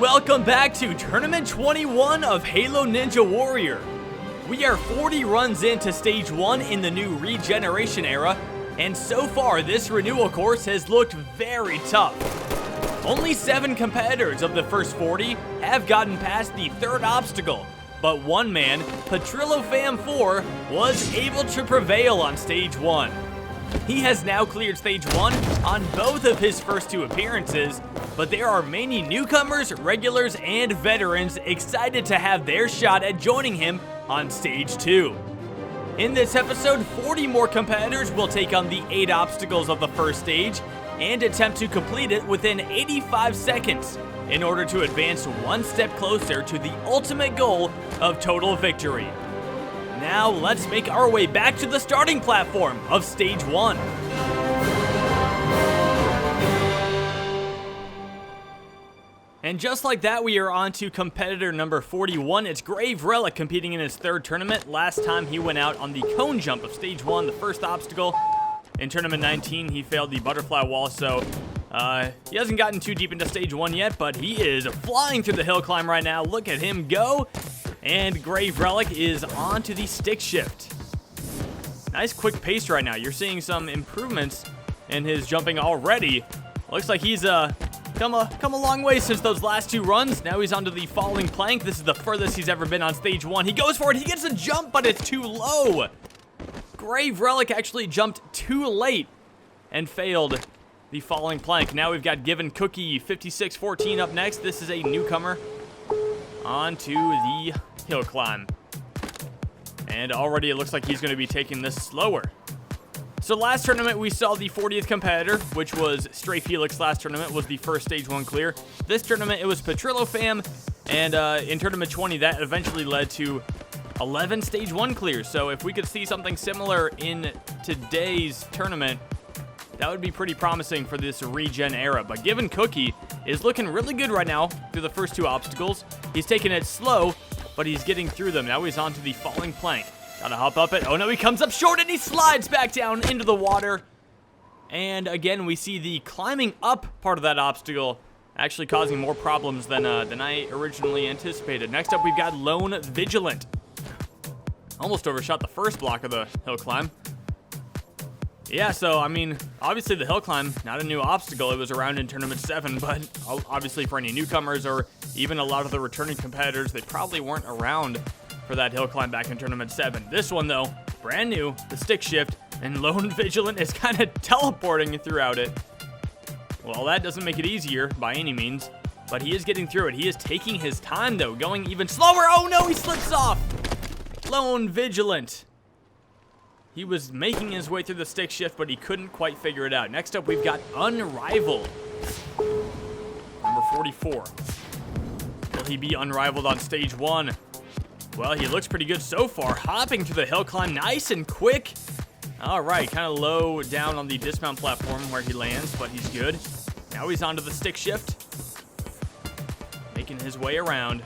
welcome back to Tournament 21 of Halo Ninja Warrior. We are 40 runs into Stage 1 in the new Regeneration Era, and so far this renewal course has looked very tough. Only 7 competitors of the first 40 have gotten past the third obstacle, but one man, PatrilloFam4, was able to prevail on Stage 1. He has now cleared Stage 1 on both of his first 2 appearances, but there are many newcomers, regulars, and veterans excited to have their shot at joining him on Stage 2. In this episode, 40 more competitors will take on the 8 obstacles of the first stage and attempt to complete it within 85 seconds in order to advance one step closer to the ultimate goal of total victory. Now let's make our way back to the starting platform of Stage 1. And just like that, we are on to competitor number 41. It's Grave Relic competing in his third tournament. Last time he went out on the cone jump of Stage 1, the first obstacle. In Tournament 19, he failed the butterfly wall, so he hasn't gotten too deep into Stage 1 yet, but he is flying through the hill climb right now. Look at him go. And Grave Relic is on to the stick shift. Nice quick pace right now. You're seeing some improvements in his jumping already. Looks like he's come a long way since those last 2 runs. Now he's onto the falling plank. This is the furthest he's ever been on Stage 1. He goes for it. He gets a jump, but it's too low. Grave Relic actually jumped too late and failed the falling plank. Now we've got Given Cookie 5614 up next. This is a newcomer onto the hill climb. And already it looks like he's going to be taking this slower. So last tournament we saw the 40th competitor, which was Stray Felix. Last tournament was the first Stage 1 clear. This tournament it was PatrilloFam, and in Tournament 20 that eventually led to 11 Stage 1 clears. So if we could see something similar in today's tournament, that would be pretty promising for this Regen era. But Given Cookie is looking really good right now through the first 2 obstacles. He's taking it slow, but he's getting through them. Now he's on to the falling plank. Gotta hop up it. Oh no, he comes up short and he slides back down into the water. And again, we see the climbing up part of that obstacle actually causing more problems than I originally anticipated. Next up, we've got LoneVigilant. Almost overshot the first block of the hill climb. Yeah, so, I mean, obviously the hill climb, not a new obstacle. It was around in Tournament 7, but obviously for any newcomers or even a lot of the returning competitors, they probably weren't around for that hill climb back in Tournament 7. This one, though, brand new, the stick shift, and LoneVigilant is kind of teleporting throughout it. Well, that doesn't make it easier by any means, but he is getting through it. He is taking his time, though, going even slower. Oh, no, he slips off. LoneVigilant. He was making his way through the stick shift, but he couldn't quite figure it out. Next up, we've got Unrivaled. Number 44. Will he be unrivaled on Stage 1? Well, he looks pretty good so far. Hopping through the hill climb nice and quick. All right, kind of low down on the dismount platform where he lands, but he's good. Now he's onto the stick shift. Making his way around.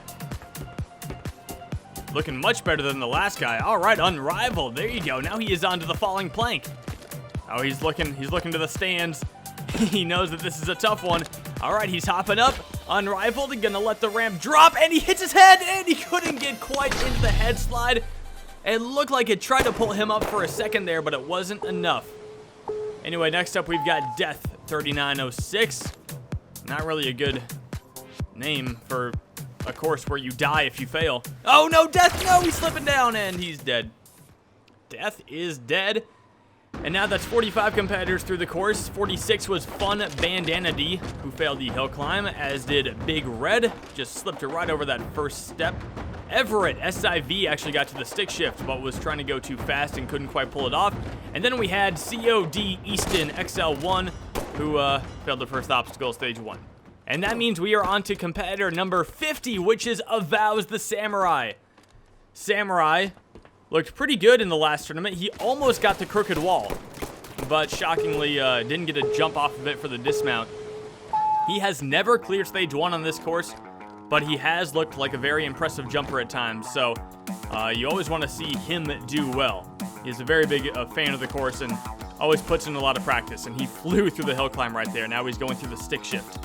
Looking much better than the last guy. All right, Unrivaled. There you go. Now he is onto the falling plank. Oh, he's looking to the stands. He knows that this is a tough one. All right, he's hopping up. Unrivaled, gonna let the ramp drop, and he hits his head, and he couldn't get quite into the head slide. It looked like it tried to pull him up for a second there, but it wasn't enough. Anyway, next up, we've got Death 3906. Not really a good name for a course where you die if you fail. Oh no, Death, no, he's slipping down and he's dead. Death is dead. And now that's 45 competitors through the course. 46 was FunBandanadee, who failed the hill climb, as did Big Red, just slipped right over that first step. Everet SIV actually got to the stick shift, but was trying to go too fast and couldn't quite pull it off. And then we had COD Easton XL1, who failed the first obstacle, Stage 1. And that means we are on to competitor number 50, which is Avowsthesamurai. Samurai looked pretty good in the last tournament. He almost got the crooked wall, but shockingly didn't get a jump off of it for the dismount. He has never cleared Stage 1 on this course, but he has looked like a very impressive jumper at times, so you always want to see him do well. He's a very big fan of the course and always puts in a lot of practice, and he flew through the hill climb right there. Now he's going through the stick shift.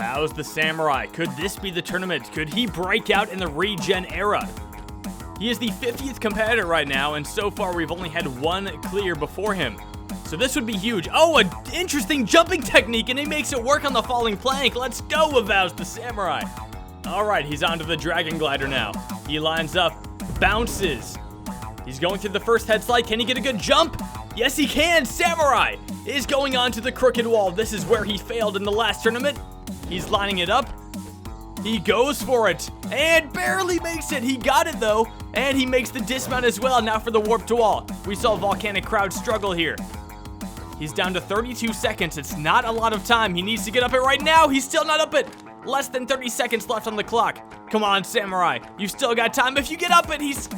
Avowsthesamurai. Could this be the tournament? Could he break out in the Regen Era? He is the 50th competitor right now, and so far we've only had one clear before him. So this would be huge. Oh, an interesting jumping technique, and he makes it work on the falling plank. Let's go, Avowsthesamurai. All right, he's onto the dragon glider now. He lines up, bounces. He's going through the first head slide. Can he get a good jump? Yes, he can. Samurai is going on to the crooked wall. This is where he failed in the last tournament. He's lining it up. He goes for it and barely makes it. He got it though, and he makes the dismount as well. Now for the warped wall. We saw Volcanic Crowd struggle here. He's down to 32 seconds. It's not a lot of time. He needs to get up it right now. He's still not up it. Less than 30 seconds left on the clock. Come on, Samurai. You've still got time. If you get up it, he's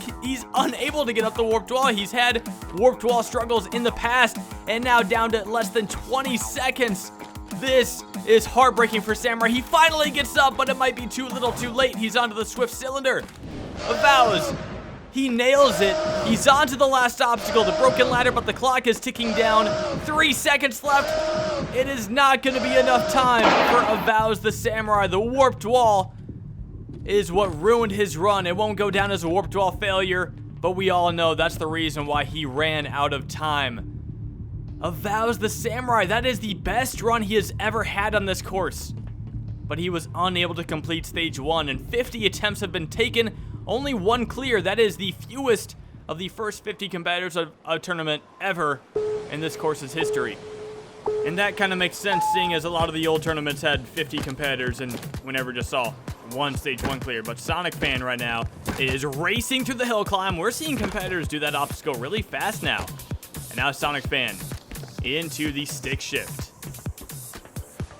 unable to get up the warped wall. He's had warped wall struggles in the past, and now down to less than 20 seconds. This is heartbreaking for Samurai. He finally gets up, but it might be too little too late. He's onto the swift cylinder. Avows. He nails it. He's onto the last obstacle, the broken ladder, but the clock is ticking down. 3 seconds left. It is not going to be enough time for Avowsthesamurai. The warped wall is what ruined his run. It won't go down as a warped wall failure, but we all know that's the reason why he ran out of time. Avowsthesamurai, that is the best run he has ever had on this course. But he was unable to complete stage 1, and 50 attempts have been taken. Only one clear. That is the fewest of the first 50 competitors of a tournament ever in this course's history. And that kind of makes sense, seeing as a lot of the old tournaments had 50 competitors and we never just saw one stage 1 clear. But Sonic Fan right now is racing through the hill climb. We're seeing competitors do that obstacle really fast now. And now Sonic Fan into the stick shift.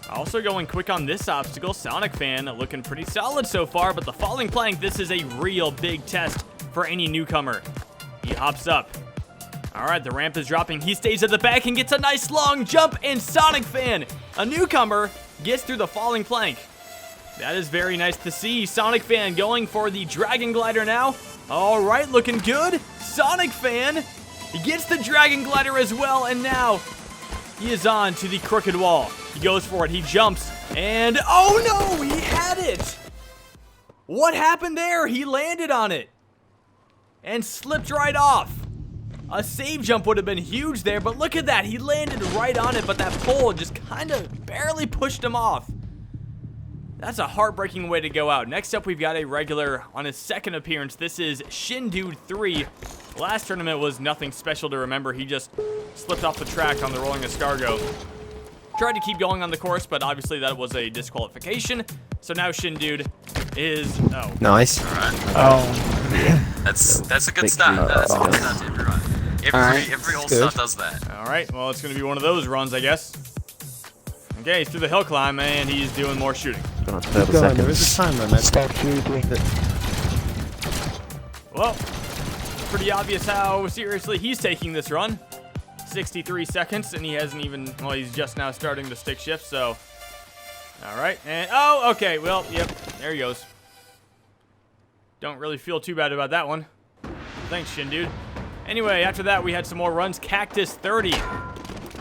Also going quick on this obstacle, Sonic Fan looking pretty solid so far, but the falling plank, this is a real big test for any newcomer. He hops up. All right, the ramp is dropping. He stays at the back and gets a nice long jump, and Sonic Fan, a newcomer, gets through the falling plank. That is very nice to see. Sonic Fan going for the dragon glider now. All right, looking good. Sonic Fan, he gets the dragon glider as well, and now he is on to the crooked wall. He goes for it. He jumps. And oh no, he had it. What happened there? He landed on it and slipped right off. A save jump would have been huge there, but look at that. He landed right on it, but that pole just kind of barely pushed him off. That's a heartbreaking way to go out. Next up, we've got a regular on his second appearance. This is Shindude 3. Last tournament was nothing special to remember. He just slipped off the track on the rolling escargot. Tried to keep going on the course, but obviously that was a disqualification. So now Shindude is... Oh. Nice. All right. Oh. That's a good start. That's a good start to every run. Every old stuff does that. All right. Well, it's going to be one of those runs, I guess. Okay, he's through the hill climb, and he's doing more shooting. There is a timer, man. Stop shooting. Well, pretty obvious how seriously he's taking this run. 63 seconds, and he hasn't even, well, he's just now starting the stick shift, so. All right, and, oh, okay, well, yep, there he goes. Don't really feel too bad about that one. Thanks, Shindude. Anyway, after that, we had some more runs. Cactus 30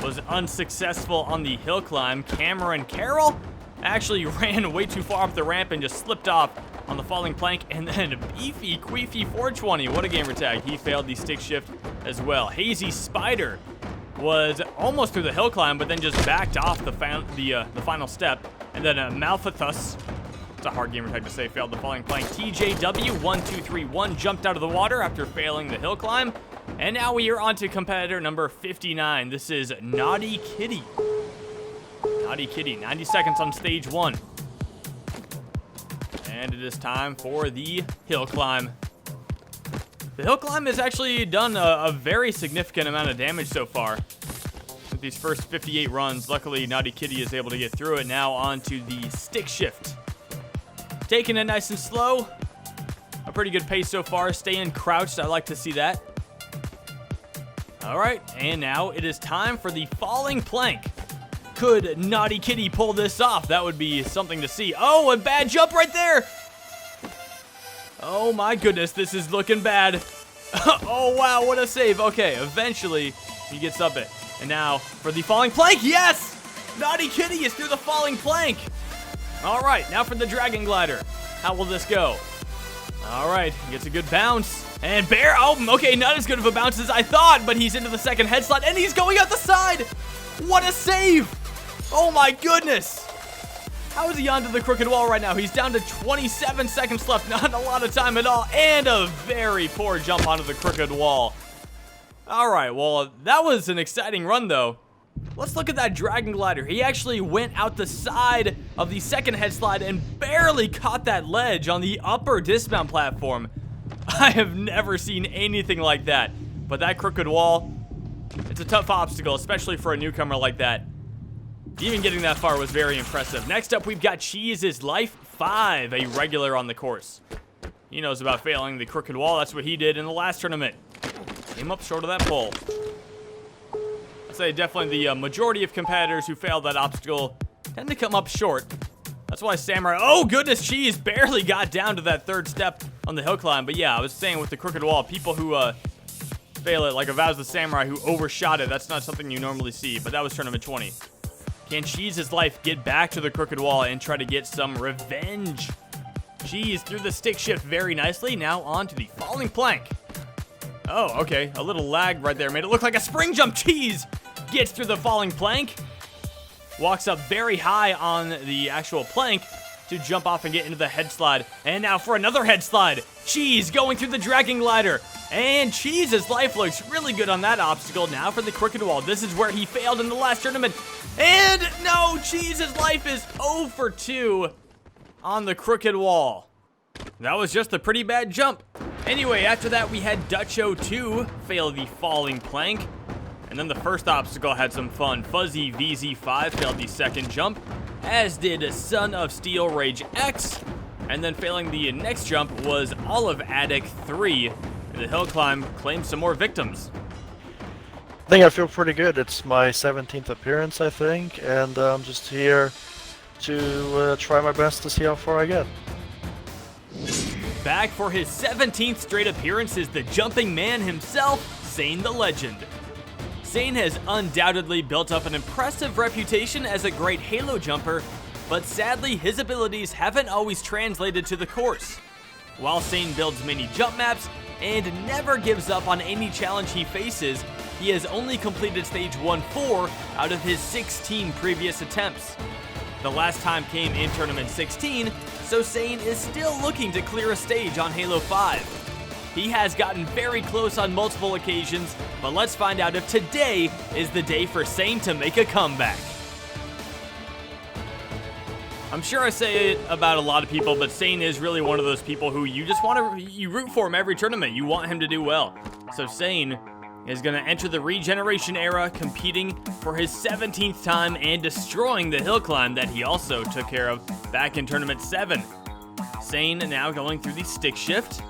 was unsuccessful on the hill climb. CameronCarroll actually ran way too far up the ramp and just slipped off on the falling plank. And then Beefy Queefy 420, what a gamer tag. He failed the stick shift as well. Hazy Spider was almost through the hill climb, but then just backed off the final step. And then Malphethus, it's a hard gamer tag to say, failed the falling plank. TJW1231 jumped out of the water after failing the hill climb. And now we are on to competitor number 59. This is InaughtykittyI. InaughtykittyI, 90 seconds on stage 1. And it is time for the hill climb. The hill climb has actually done a very significant amount of damage so far with these first 58 runs. Luckily, InaughtykittyI is able to get through it. Now on to the stick shift. Taking it nice and slow. A pretty good pace so far. Staying crouched, I like to see that. All right, and now it is time for the falling plank. Could InaughtykittyI pull this off? That would be something to see. Oh, a bad jump right there. Oh my goodness, this is looking bad. Oh wow, what a save. Okay, eventually he gets up it. And now for the falling plank, yes! InaughtykittyI is through the falling plank. All right, now for the Dragon Glider. How will this go? All right, gets a good bounce. And Bear, oh, okay, not as good of a bounce as I thought, but he's into the second head slot, and he's going out the side. What a save. Oh my goodness. How is he onto the crooked wall right now? He's down to 27 seconds left, not a lot of time at all, and a very poor jump onto the crooked wall. All right, well, that was an exciting run, though. Let's look at that Dragon Glider. He actually went out the side of the second head slide and barely caught that ledge on the upper dismount platform. I have never seen anything like that. But that crooked wall, it's a tough obstacle, especially for a newcomer like that. Even getting that far was very impressive. Next up, we've got Cheese's Life 5, a regular on the course. He knows about failing the crooked wall. That's what he did in the last tournament. Came up short of that pole. I'd say definitely the majority of competitors who failed that obstacle tend to come up short. That's why Samurai, oh goodness, Cheese barely got down to that third step on the hill climb. But yeah, I was saying with the crooked wall, people who fail it, like Avowsthesamurai who overshot it, that's not something you normally see, but that was tournament 20. Can Cheese's Life get back to the crooked wall and try to get some revenge? Cheese threw the stick shift very nicely, now on to the falling plank. Oh, okay, a little lag right there, made it look like a spring jump. Cheese gets through the falling plank, walks up very high on the actual plank to jump off and get into the head slide. And now for another head slide. Cheese going through the Dragon Glider. And Cheese's Life looks really good on that obstacle. Now for the crooked wall. This is where he failed in the last tournament. And no, Cheese's Life is 0 for 2 on the crooked wall. That was just a pretty bad jump. Anyway, after that we had Dutcho 2 fail the falling plank. And then the first obstacle had some fun. Fuzzy VZ5 failed the second jump, as did SonofSteelRageX. And then failing the next jump was Olive-Addict 3. And the hill climb claimed some more victims. I think I feel pretty good. It's my 17th appearance, I think, and I'm just here to try my best to see how far I get. Back for his 17th straight appearance is the jumping man himself, SaneThe Legend. Sane has undoubtedly built up an impressive reputation as a great Halo jumper, but sadly his abilities haven't always translated to the course. While Sane builds many jump maps and never gives up on any challenge he faces, he has only completed stage 1 4 out of his 16 previous attempts. The last time came in tournament 16, so Sane is still looking to clear a stage on Halo 5. He has gotten very close on multiple occasions, but let's find out if today is the day for Sane to make a comeback. I'm sure I say it about a lot of people, but Sane is really one of those people who you just want to, you root for him every tournament. You want him to do well. So Sane is going to enter the Regeneration Era, competing for his 17th time and destroying the hill climb that he also took care of back in tournament 7. Sane now going through the stick shift.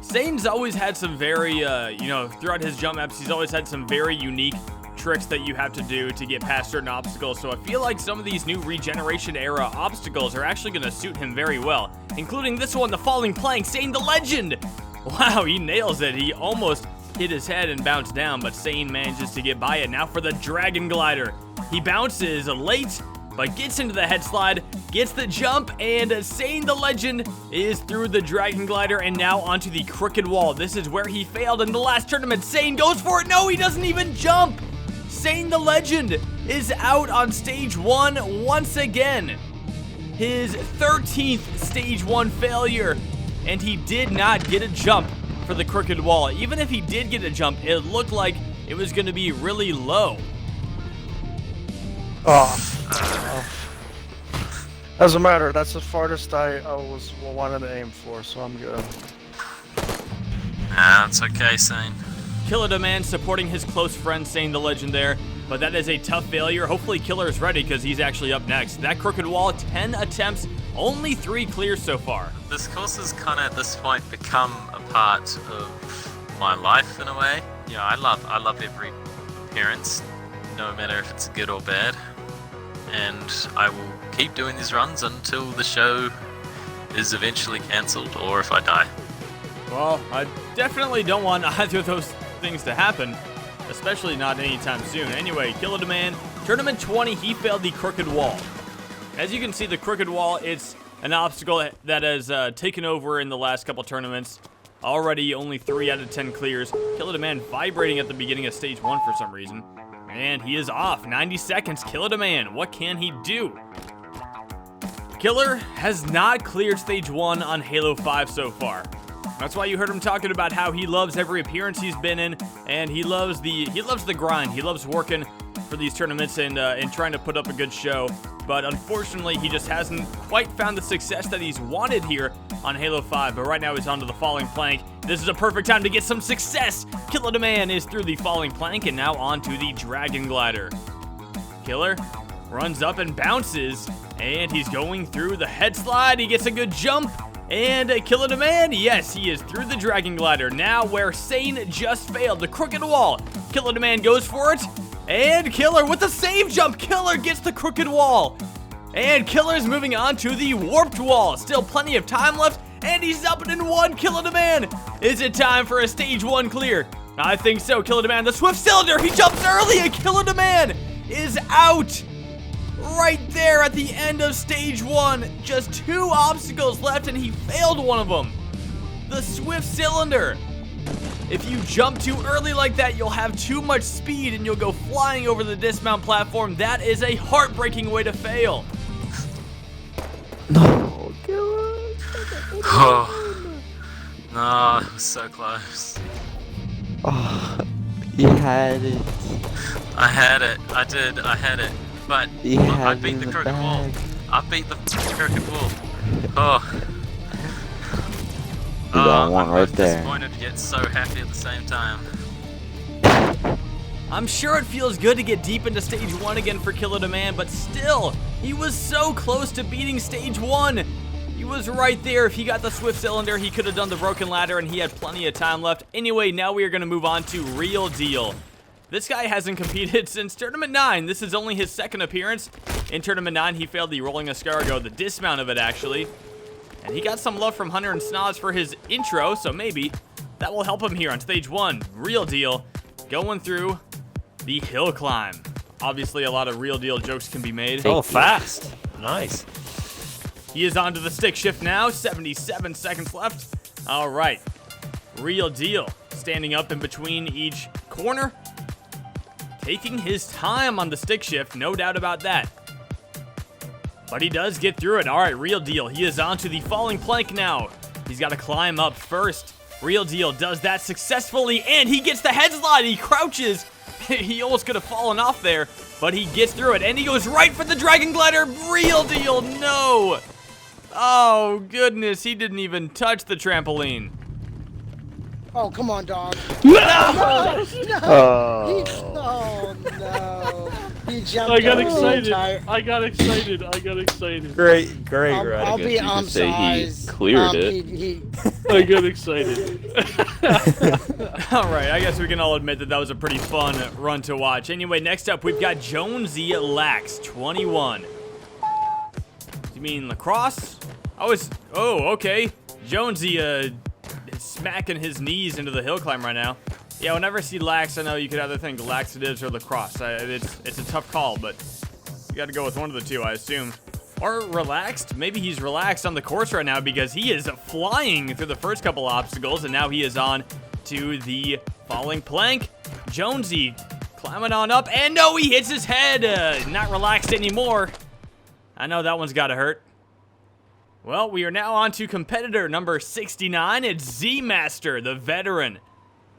Sane's always had some very, throughout his jump maps, he's always had some very unique tricks that you have to do to get past certain obstacles. So I feel like some of these new Regeneration Era obstacles are actually going to suit him very well, including this one, the falling plank. SaneThe Legend! Wow, he nails it. He almost hit his head and bounced down, but Sane manages to get by it. Now for the Dragon Glider. He bounces late, but gets into the head slide, gets the jump, and SaneThe Legend is through the Dragon Glider and now onto the crooked wall. This is where he failed in the last tournament. Sane goes for it. No, he doesn't even jump. SaneThe Legend is out on stage 1 once again. His 13th stage 1 failure, and he did not get a jump for the crooked wall. Even if he did get a jump, it looked like it was going to be really low. Doesn't matter, that's the farthest I was wanted to aim for, so I'm good. It's okay, Sane. Killer Demand supporting his close friend SaneThe Legend there, but that is a tough failure. Hopefully Killer is ready because he's actually up next. That crooked wall, 10 attempts, only 3 clears so far. This course has kind of at this point become a part of my life in a way. I love every appearance, no matter if it's good or bad. And I will keep doing these runs until the show is eventually cancelled or if I die. Well, I definitely don't want either of those things to happen, especially not anytime soon. Anyway, Killer Demand, tournament 20, he failed the crooked wall. As you can see, the crooked wall, it's an obstacle that has taken over in the last couple tournaments. Already only 3 out of 10 clears. KELLER vibrating at the beginning of stage 1 for some reason. And he is off. 90 seconds. KELLER, what can he do? Killer has not cleared stage 1 on Halo 5 so far. That's why you heard him talking about how he loves every appearance he's been in, and he loves the grind. He loves working for these tournaments and trying to put up a good show. But unfortunately, he just hasn't quite found the success that he's wanted here on Halo 5. But right now he's onto the falling plank. This is a perfect time to get some success. Killer is through the falling plank and now onto the Dragon Glider. Killer runs up and bounces, and he's going through the head slide. He gets a good jump, and Killer, yes, he is through the Dragon Glider. Now where Sane just failed, the crooked wall. Killer goes for it, and Killer with the save jump. Killer gets the crooked wall, and Killer's moving on to the warped wall. Still plenty of time left, and he's up and in 1. Killer, is it time for a stage 1 clear? I think so. Killer, the swift cylinder, he jumps early, and Killer is out. Right there at the end of stage 1. Just 2 obstacles left, and he failed one of them. The swift cylinder. If you jump too early like that, you'll have too much speed and you'll go flying over the dismount platform. That is a heartbreaking way to fail. No, Killer. Oh, no, it was so close. Oh, you had it. I had it. I did. I had it. But You look, had I it beat in the the crooked wall. bag. I beat the crooked wall. Oh. You got one I'm right both there. disappointed yet so happy at the same time. I'm sure it feels good to get deep into stage 1 again for Killer, but still, he was so close to beating stage 1. He was right there. If he got the swift cylinder, he could have done the broken ladder, and he had plenty of time left. Anyway, now we are going to move on to Real Deal. This guy hasn't competed since Tournament 9. This is only his 2nd appearance. In Tournament 9, he failed the rolling escargot, the dismount of it, actually. And he got some love from Hunter and Snoz for his intro, so maybe that will help him here on stage 1. Real Deal, going through the hill climb. Obviously, a lot of Real Deal jokes can be made. Oh, fast. Nice. He is onto the stick shift now. 77 seconds left. All right. Real Deal, standing up in between each corner. Taking his time on the stick shift, no doubt about that. But he does get through it. All right, Real Deal. He is onto the falling plank now. He's got to climb up first. Real Deal does that successfully, and he gets the head slide. He crouches. He almost could have fallen off there, but he gets through it, and he goes right for the Dragon Glider. Real Deal, no. Oh, goodness. He didn't even touch the trampoline. Oh, come on, dog. Oh. Oh, no. He jumped I got over the excited. entire- I got excited. I got excited. Great. I'll be You on could say he size. cleared it. He I got excited. All right, I guess we can all admit that that was a pretty fun run to watch. Anyway, next up, we've got JONSEY Lax, 21. You mean lacrosse? Oh, okay. JONSEY, is smacking his knees into the hill climb right now. Yeah, whenever I see lax, I know you could either think laxatives or lacrosse. It's a tough call, but you got to go with one of the two, I assume. Or relaxed. Maybe he's relaxed on the course right now because he is flying through the first couple obstacles, and now he is on to the falling plank. JONSEY climbing on up, and no, he hits his head. Not relaxed anymore. I know that one's got to hurt. Well, we are now on to competitor number 69. It's Z-Master, the veteran.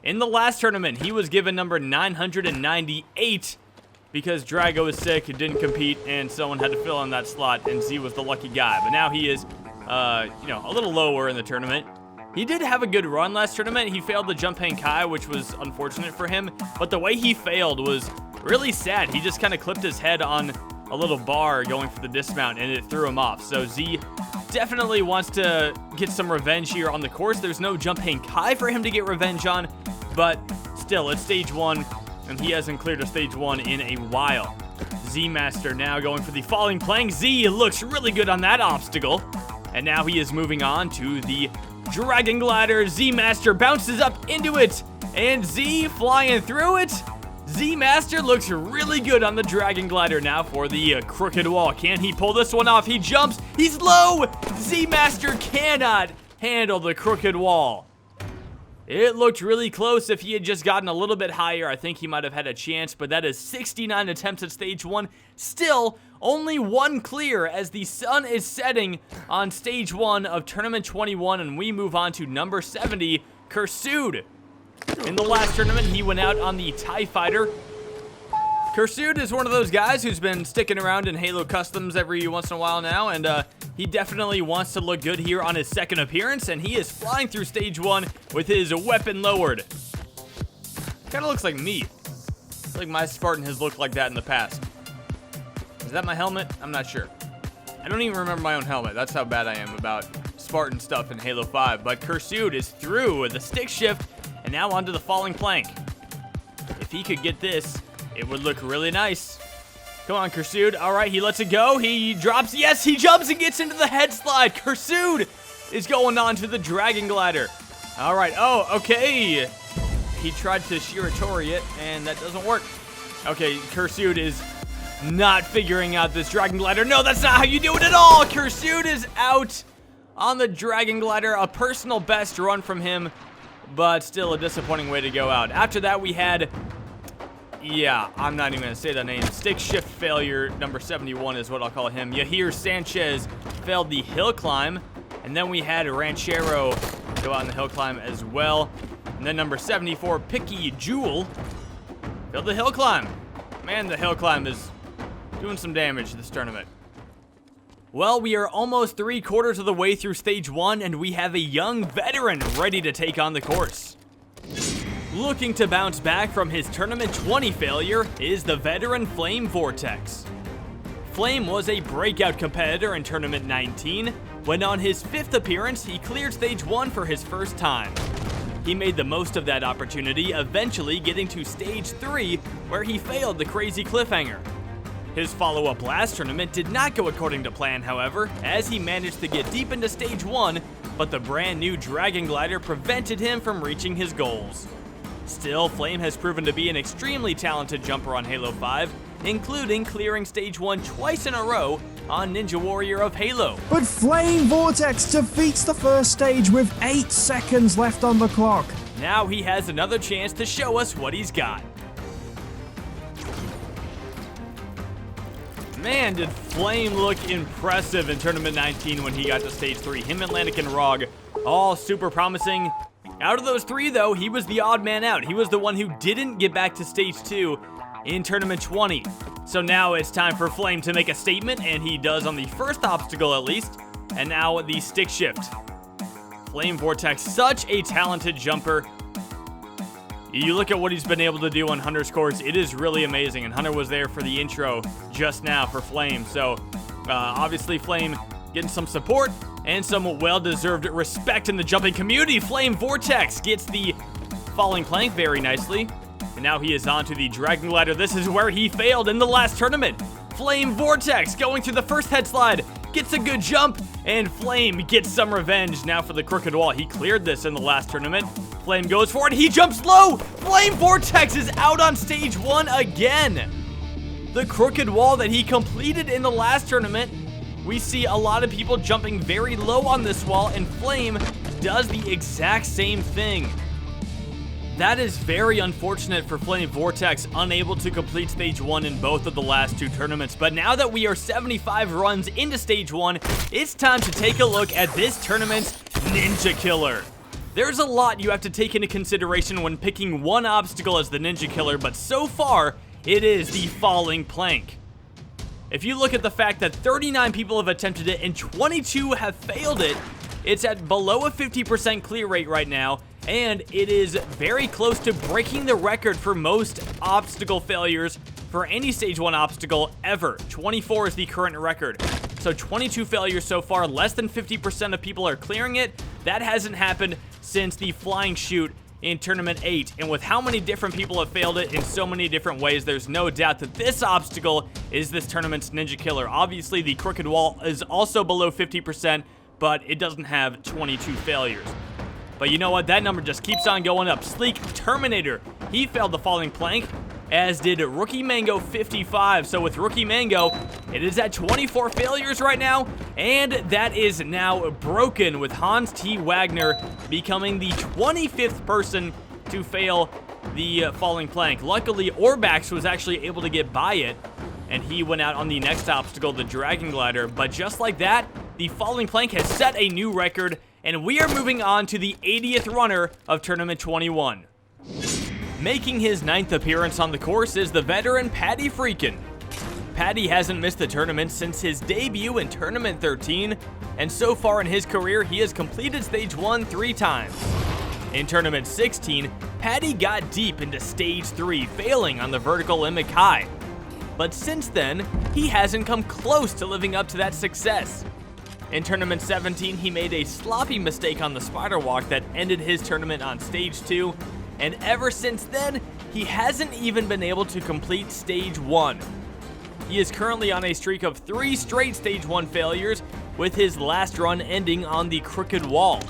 In the last tournament, he was given number 998 because Drago was sick, didn't compete, and someone had to fill in that slot, and Z was the lucky guy. But now he is, a little lower in the tournament. He did have a good run last tournament. He failed the jump hang kai, which was unfortunate for him, but the way he failed was really sad. He just kind of clipped his head on a little bar going for the dismount, and it threw him off. So Z definitely wants to get some revenge here on the course. There's no jump hang kai for him to get revenge on, but still, it's stage 1, and he hasn't cleared a stage 1 in a while. Z-Master now going for the falling plank. Z looks really good on that obstacle, and now he is moving on to the Dragon Glider. Z-Master bounces up into it, and Z flying through it. Z-Master looks really good on the Dragon Glider. Now for the crooked wall. Can he pull this one off? He jumps. He's low. Z-Master cannot handle the crooked wall. It looked really close. If he had just gotten a little bit higher, I think he might have had a chance, but that is 69 attempts at stage 1. Still, only 1 clear as the sun is setting on stage 1 of tournament 21, and we move on to number 70, KERSUED. In the last tournament, he went out on the TIE Fighter. KERSUED is one of those guys who's been sticking around in Halo Customs every once in a while now, and he definitely wants to look good here on his second appearance, and he is flying through stage 1 with his weapon lowered. Kind of looks like me. I feel like my Spartan has looked like that in the past. Is that my helmet? I'm not sure. I don't even remember my own helmet. That's how bad I am about Spartan stuff in Halo 5. But KERSUED is through with the stick shift, and now onto the falling plank. If he could get this, it would look really nice. Come on, KERSUED. All right, he lets it go. He drops. Yes, he jumps and gets into the head slide. KERSUED is going on to the Dragon Glider. All right. Oh, okay. He tried to Shiratori it, and that doesn't work. Okay, KERSUED is not figuring out this Dragon Glider. No, that's not how you do it at all. KERSUED is out on the Dragon Glider. A personal best run from him, but still a disappointing way to go out. After that, we had... yeah, I'm not even going to say that name. Stick shift failure, number 71 is what I'll call him. Yahir Sanches failed the hill climb. And then we had Ranchero go out on the hill climb as well. And then number 74, Picky JUUL, failed the hill climb. Man, the hill climb is doing some damage this tournament. Well, we are almost 3/4 of the way through stage 1, and we have a young veteran ready to take on the course. Looking to bounce back from his Tournament 20 failure is the veteran Flame Vortex. Flame was a breakout competitor in Tournament 19, when on his 5th appearance, he cleared stage 1 for his first time. He made the most of that opportunity, eventually getting to stage 3, where he failed the crazy cliffhanger. His follow-up last tournament did not go according to plan, however, as he managed to get deep into stage 1, but the brand new Dragon Glider prevented him from reaching his goals. Still, Flame has proven to be an extremely talented jumper on Halo 5, including clearing stage 1 twice in a row on Ninja Warrior of Halo. But Flame Vortex defeats the first stage with 8 seconds left on the clock. Now he has another chance to show us what he's got. Man, did Flame look impressive in Tournament 19 when he got to stage 3. Him, Atlantic, and Rog, all super promising. Out of those 3, though, he was the odd man out. He was the one who didn't get back to stage 2 in Tournament 20. So now it's time for Flame to make a statement, and he does on the first obstacle at least. And now the stick shift. Flame Vortex, such a talented jumper. You look at what he's been able to do on Hunter's course, it is really amazing, and Hunter was there for the intro just now for Flame, so obviously Flame getting some support and some well-deserved respect in the jumping community. Flame Vortex gets the falling plank very nicely, and now he is on to the Dragon Glider. This is where he failed in the last tournament. Flame Vortex going through the first head slide, gets a good jump, and Flame gets some revenge now for the crooked wall. He cleared this in the last tournament. Flame goes for it, he jumps low! Flame Vortex is out on stage 1 again! The crooked wall that he completed in the last tournament, we see a lot of people jumping very low on this wall, and Flame does the exact same thing. That is very unfortunate for Flame Vortex, unable to complete stage 1 in both of the last 2 tournaments. But now that we are 75 runs into stage 1, it's time to take a look at this tournament's Ninja Killer. There's a lot you have to take into consideration when picking one obstacle as the Ninja Killer, but so far, it is the falling plank. If you look at the fact that 39 people have attempted it and 22 have failed it, it's at below a 50% clear rate right now, and it is very close to breaking the record for most obstacle failures for any stage 1 obstacle ever. 24 is the current record. So 22 failures so far, less than 50% of people are clearing it. That hasn't happened since the flying chute in Tournament 8. And with how many different people have failed it in so many different ways, there's no doubt that this obstacle is this tournament's Ninja Killer. Obviously, the crooked wall is also below 50%, but it doesn't have 22 failures. But you know what? That number just keeps on going up. SleekTerminator, he failed the falling plank. as did Rookie Mango 55. So with Rookie Mango, it is at 24 failures right now, and that is now broken with HanzTWagner becoming the 25th person to fail the falling plank. Luckily, orbaxx was actually able to get by it, and he went out on the next obstacle, the Dragon Glider. But just like that, the falling plank has set a new record, and we are moving on to the 80th runner of Tournament 21. Making his 9th appearance on the course is the veteran Patty Freakin. Patty hasn't missed the tournament since his debut in Tournament 13, and so far in his career, he has completed Stage 1 3 times. In Tournament 16, Patty got deep into Stage 3, failing on the vertical limit high. But since then, he hasn't come close to living up to that success. In Tournament 17, he made a sloppy mistake on the spider walk that ended his tournament on Stage 2, and ever since then, he hasn't even been able to complete Stage 1. He is currently on a streak of 3 straight Stage 1 failures, with his last run ending on the crooked wall.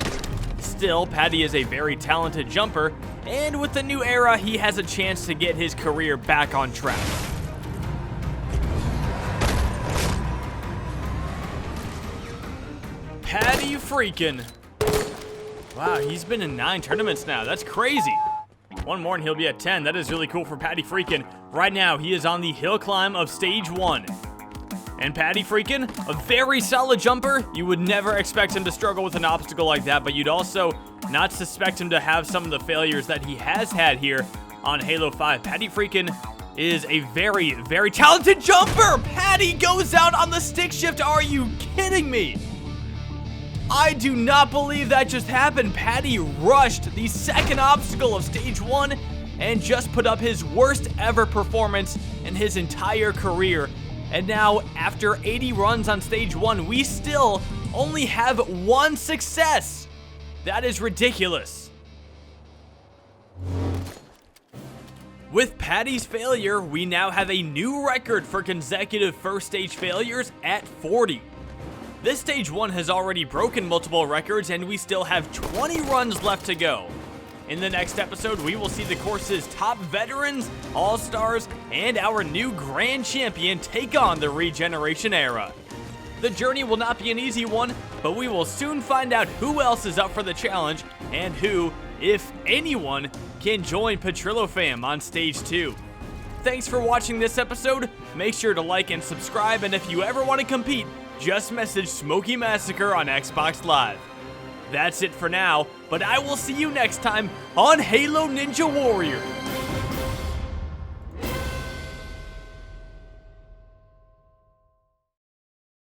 Still, Patty is a very talented jumper, and with the new era, he has a chance to get his career back on track. Patty Freakin. Wow, he's been in 9 tournaments now. That's crazy. One more and he'll be at 10. That is really cool for Patty Freakin. Right now, he is on the hill climb of Stage 1. And Patty Freakin, a very solid jumper. You would never expect him to struggle with an obstacle like that, but you'd also not suspect him to have some of the failures that he has had here on Halo 5. Patty Freakin is a very, very talented jumper. Patty goes out on the stick shift. Are you kidding me? I do not believe that just happened. Patty rushed the second obstacle of Stage 1 and just put up his worst ever performance in his entire career. And now, after 80 runs on Stage 1, we still only have 1 success. That is ridiculous. With Patty's failure, we now have a new record for consecutive first stage failures at 40. This Stage 1 has already broken multiple records, and we still have 20 runs left to go. In the next episode, we will see the course's top veterans, all-stars, and our new grand champion take on the Regeneration Era. The journey will not be an easy one, but we will soon find out who else is up for the challenge, and who, if anyone, can join Petrillo Fam on Stage 2. Thanks for watching this episode. Make sure to like and subscribe, and if you ever want to compete, just message SMOKEY MASSACRE on Xbox Live. That's it for now, but I will see you next time on Halo Ninja Warrior.